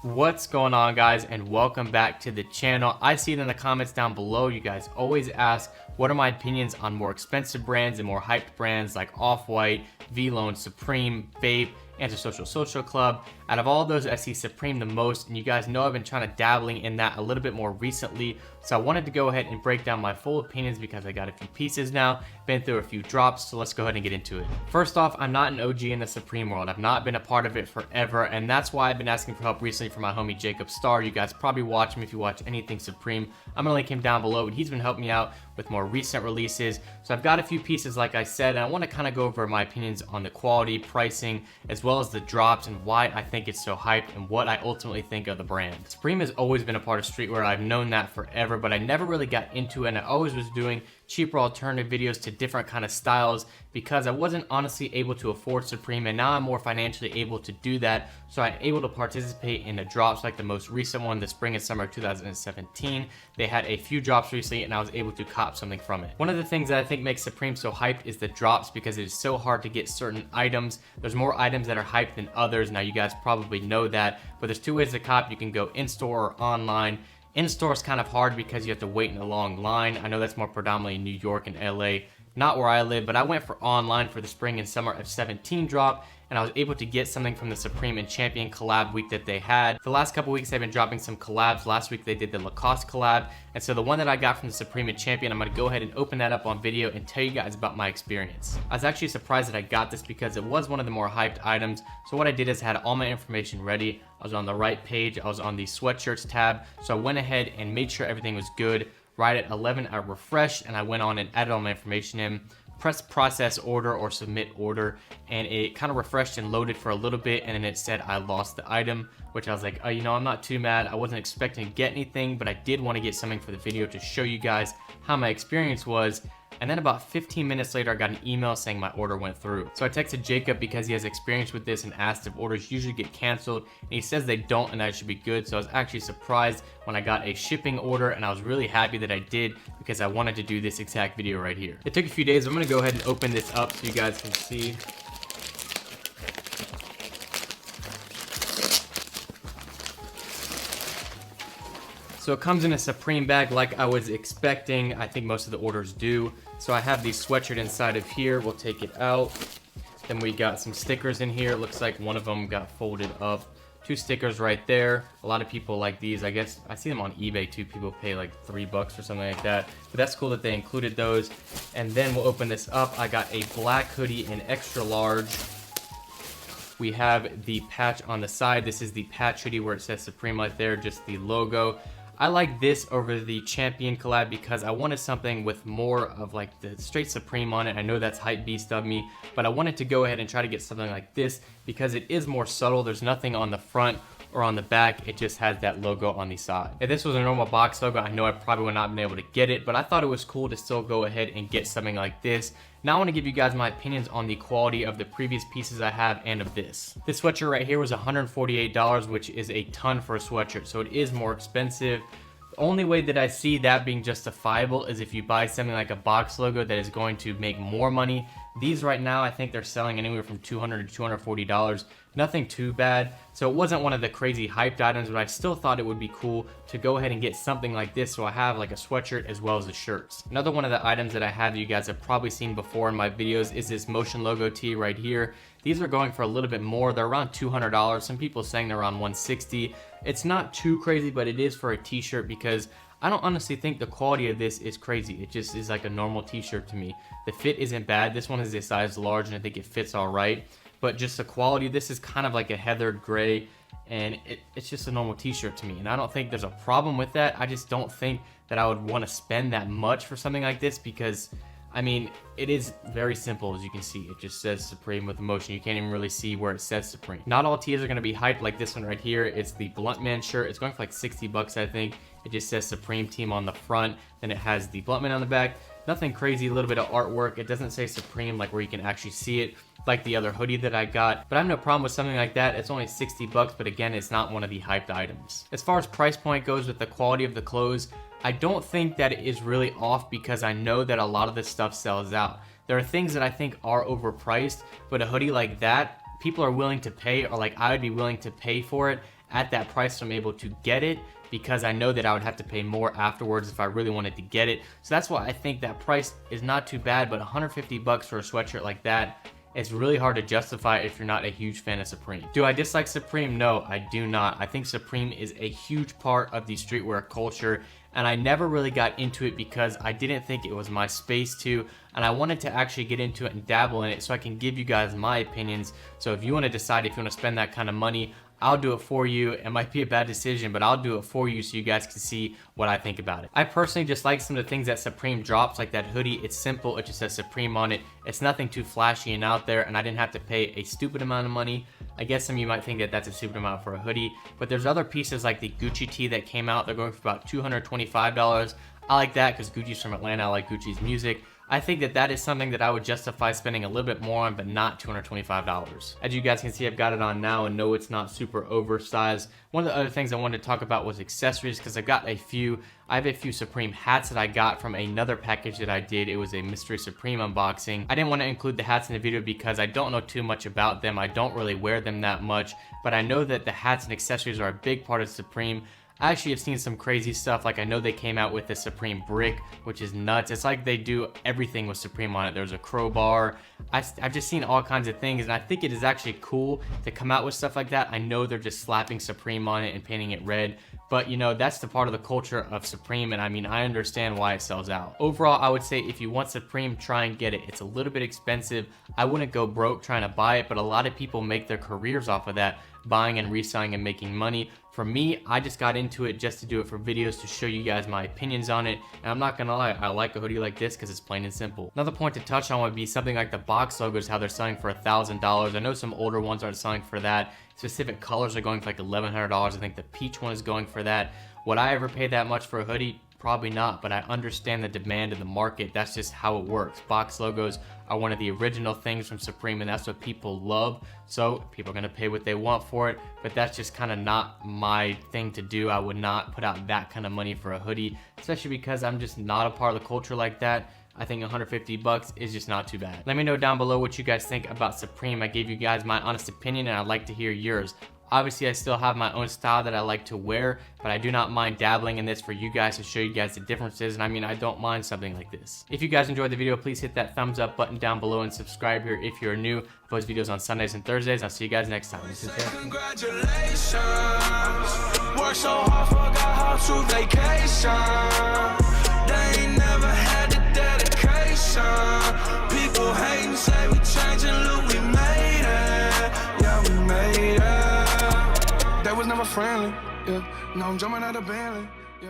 What's going on, guys, and welcome back to the channel. I see it in the comments down below. You guys always ask what are my opinions on more expensive brands and more hyped brands like Off-White, Vlone, Supreme, Vape, Antisocial Social Club. Out of all those, I see Supreme the most, and you guys know I've been trying to dabbling in that a little bit more recently, so I wanted to go ahead and break down my full opinions because I got a few pieces now, been through a few drops, so let's go ahead and get into it. First off, I'm not an OG in the Supreme world. I've not been a part of it forever, and that's why I've been asking for help recently from my homie Jacob Starr. You guys probably watch him if you watch anything Supreme. I'm gonna link him down below, but he's been helping me out with more recent releases. So I've got a few pieces, like I said, and I want to kind of go over my opinions on the quality, pricing, as well as the drops and why I think it's so hyped and what I ultimately think of the brand. Supreme has always been a part of streetwear. I've known that forever, but I never really got into it, and I always was doing cheaper alternative videos to different kind of styles because I wasn't honestly able to afford Supreme, and now I'm more financially able to do that, so I'm able to participate in the drops like the most recent one, the spring and summer 2017. They had a few drops recently and I was able to cop something from it. One of the things that I think makes Supreme so hyped is the drops because it is so hard to get certain items. There's more items that are hyped than others. Now you guys probably know that, but there's two ways to cop. You can go in-store or online. In-store is kind of hard because you have to wait in a long line. I know that's more predominantly in New York and LA, not where I live, but I went for online for the spring and summer of 17 drop, and I was able to get something from the Supreme and Champion collab week that they had. The last couple weeks they've been dropping some collabs. Last week they did the Lacoste collab, and so the one that I got from the Supreme and Champion, I'm gonna go ahead and open that up on video and tell you guys about my experience. I was actually surprised that I got this because it was one of the more hyped items. So what I did is I had all my information ready. I was on the right page. I was on the sweatshirts tab. So I went ahead and made sure everything was good. Right at 11, I refreshed and I went on and added all my information in. Press process order or submit order, and it kind of refreshed and loaded for a little bit, and then it said I lost the item, which I was like, oh, you know, I'm not too mad. I wasn't expecting to get anything, but I did want to get something for the video to show you guys how my experience was. And then about 15 minutes later, I got an email saying my order went through. So I texted Jacob because he has experience with this and asked if orders usually get canceled, and he says they don't and that it should be good. So I was actually surprised when I got a shipping order, and I was really happy that I did because I wanted to do this exact video right here. It took a few days. I'm gonna go ahead and open this up so you guys can see. So it comes in a Supreme bag like I was expecting. I think most of the orders do. So I have the sweatshirt inside of here. We'll take it out. Then we got some stickers in here. It looks like one of them got folded up. Two stickers right there. A lot of people like these. I guess I see them on eBay too. People pay like $3 or something like that. But that's cool that they included those. And then we'll open this up. I got a black hoodie in extra large. We have the patch on the side. This is the patch hoodie where it says Supreme right there, just the logo. I like this over the Champion collab because I wanted something with more of like the straight Supreme on it. I know that's hype beast of me, but I wanted to go ahead and try to get something like this because it is more subtle. There's nothing on the front or on the back. It just has that logo on the side. If this was a normal box logo, I know I probably would not have been able to get it, but I thought it was cool to still go ahead and get something like this. Now I want to give you guys my opinions on the quality of the previous pieces I have and of this. This sweatshirt right here was $148, which is a ton for a sweatshirt, so it is more expensive. The only way that I see that being justifiable is if you buy something like a box logo that is going to make more money. These right now, I think they're selling anywhere from $200 to $240. Nothing too bad. So it wasn't one of the crazy hyped items, but I still thought it would be cool to go ahead and get something like this. So I have like a sweatshirt as well as the shirts. Another one of the items that I have that you guys have probably seen before in my videos is this Motion logo tee right here. These are going for a little bit more. They're around $200. Some people saying they're around $160. It's not too crazy, but it is for a t-shirt because I don't honestly think the quality of this is crazy. It just is like a normal t-shirt to me. The fit isn't bad. This one is a size large and I think it fits all right. But just the quality, this is kind of like a heathered gray, and it's just a normal t-shirt to me. And I don't think there's a problem with that. I just don't think that I would want to spend that much for something like this because, I mean, it is very simple as you can see. It just says Supreme with Motion. You can't even really see where it says Supreme. Not all tees are going to be hyped like this one right here. It's the Bluntman shirt. It's going for like $60, I think. It just says Supreme Team on the front. Then it has the Bluntman on the back. Nothing crazy, a little bit of artwork. It doesn't say Supreme like where you can actually see it like the other hoodie that I got, but I have no problem with something like that. It's only $60, but again, it's not one of the hyped items. As far as price point goes with the quality of the clothes, I don't think that it is really off because I know that a lot of this stuff sells out. There are things that I think are overpriced, but a hoodie like that, people are willing to pay, or like I would be willing to pay for it at that price I'm able to get it, because I know that I would have to pay more afterwards if I really wanted to get it. So that's why I think that price is not too bad, but 150 bucks for a sweatshirt like that, it's really hard to justify if you're not a huge fan of Supreme. Do I dislike Supreme? No, I do not. I think Supreme is a huge part of the streetwear culture, and I never really got into it because I didn't think it was my space to, and I wanted to actually get into it and dabble in it so I can give you guys my opinions. So if you want to decide if you want to spend that kind of money, I'll do it for you. It might be a bad decision, but I'll do it for you so you guys can see what I think about it. I personally just like some of the things that Supreme drops, like that hoodie. It's simple, it just says Supreme on it. It's nothing too flashy and out there, and I didn't have to pay a stupid amount of money. I guess some of you might think that that's a stupid amount for a hoodie, but there's other pieces like the Gucci tee that came out. They're going for about $225. I like that because Gucci's from Atlanta. I like Gucci's music. I think that that is something that I would justify spending a little bit more on, but not $225. As you guys can see, I've got it on now, and no, it's not super oversized. One of the other things I wanted to talk about was accessories, because I have a few Supreme hats that I got from another package that I did. It was a Mystery Supreme unboxing. I didn't want to include the hats in the video because I don't know too much about them. I don't really wear them that much, but I know that the hats and accessories are a big part of Supreme. I actually have seen some crazy stuff, like I know they came out with the Supreme brick, which is nuts. It's like they do everything with Supreme on it. There's a crowbar. I've just seen all kinds of things, and I think it is actually cool to come out with stuff like that. I know they're just slapping Supreme on it and painting it red, but you know, that's the part of the culture of Supreme, and I mean, I understand why it sells out. Overall, I would say if you want Supreme, try and get it. It's a little bit expensive. I wouldn't go broke trying to buy it, but a lot of people make their careers off of that, buying and reselling and making money. For me, I just got into it just to do it for videos, to show you guys my opinions on it. And I'm not gonna lie, I like a hoodie like this because it's plain and simple. Another point to touch on would be something like the box logos, how they're selling for $1,000. I know some older ones aren't selling for that. Specific colors are going for like $1,100. I think the peach one is going for that. Would I ever pay that much for a hoodie? Probably not, but I understand the demand in the market. That's just how it works. Box logos are one of the original things from Supreme, and that's what people love. So people are gonna pay what they want for it, but that's just kind of not my thing to do. I would not put out that kind of money for a hoodie, especially because I'm just not a part of the culture like that. I think 150 bucks is just not too bad. Let me know down below what you guys think about Supreme. I gave you guys my honest opinion, and I'd like to hear yours. Obviously, I still have my own style that I like to wear, but I do not mind dabbling in this for you guys to show you guys the differences. And I mean, I don't mind something like this. If you guys enjoyed the video, please hit that thumbs up button down below and subscribe here if you're new. Post videos on Sundays and Thursdays. I'll see you guys next time. This is Congratulations. Work so hard, forgot how to vacation. They ain't never had the dedication. People hating, say we changing, look, we made it. Yeah, we made it. That was never friendly, yeah. Now I'm jumping out of Bentley, yeah.